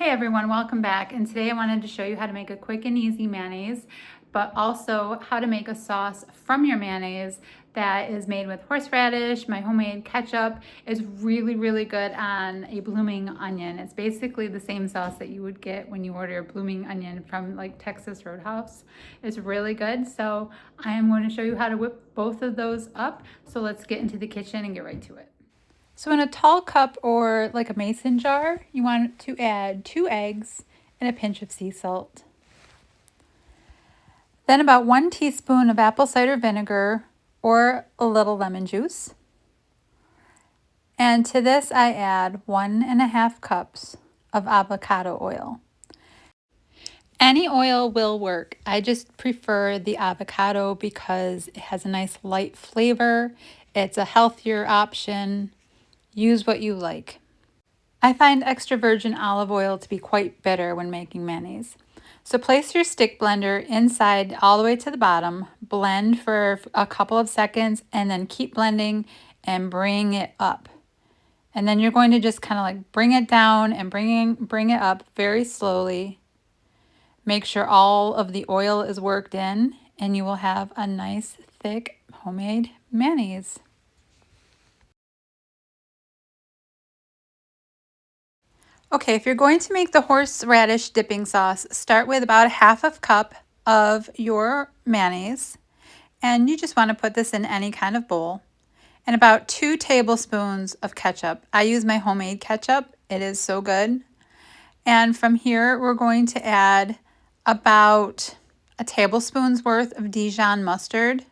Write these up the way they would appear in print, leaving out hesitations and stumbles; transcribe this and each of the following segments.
Hey everyone, welcome back. And today I wanted to show you how to make a quick and easy mayonnaise, but also how to make a sauce from your mayonnaise that is made with horseradish. My homemade ketchup is really good on a blooming onion. It's basically the same sauce that you would get when you order a blooming onion from like Texas Roadhouse. It's really good. So I am going to show you how to whip both of those up. So let's get into the kitchen and get right to it. So in a tall cup or like a mason jar, you want to add 2 eggs and a pinch of sea salt. Then about 1 teaspoon of apple cider vinegar or a little lemon juice. And to this I add 1.5 cups of avocado oil. Any oil will work. I just prefer the avocado because it has a nice light flavor. It's a healthier option. Use what you like. I find extra virgin olive oil to be quite bitter when making mayonnaise. So place your stick blender inside all the way to the bottom, blend for a couple of seconds, and then keep blending and bring it up. And then you're going to just kind of like bring it down and bring it up very slowly. Make sure all of the oil is worked in, and you will have a nice thick homemade mayonnaise. Okay, if you're going to make the horseradish dipping sauce, start with about 1/2 cup of your mayonnaise, and you just want to put this in any kind of bowl, and about 2 tablespoons of ketchup. I use my homemade ketchup. It is so good. And from here, we're going to add about a tablespoon's worth of Dijon mustard,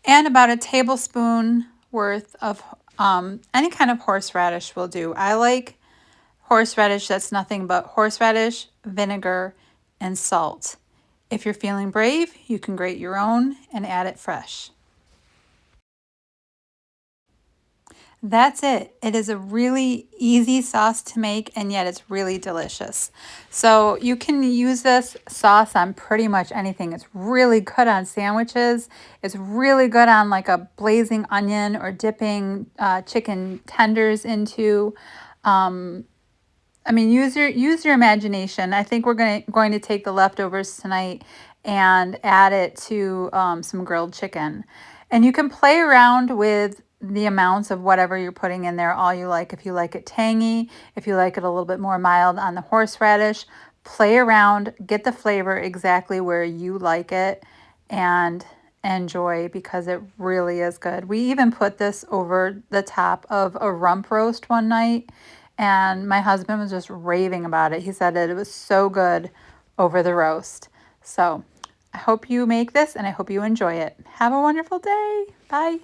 and about a tablespoon worth of any kind of horseradish will do. I like horseradish that's nothing but horseradish, vinegar, and salt. If you're feeling brave, you can grate your own and add it fresh. That's it. It is a really easy sauce to make, and yet it's really delicious. So you can use this sauce on pretty much anything. It's really good on sandwiches. It's really good on like a blazing onion or dipping chicken tenders into. I mean, use your imagination. I think we're going to take the leftovers tonight and add it to some grilled chicken. And you can play around with the amounts of whatever you're putting in there, all you like. If you like it tangy, if you like it a little bit more mild on the horseradish, play around, get the flavor exactly where you like it, and enjoy, because it really is good. We even put this over the top of a rump roast one night, and my husband was just raving about it. He said that it was so good over the roast. So I hope you make this, and I hope you enjoy it. Have a wonderful day. Bye.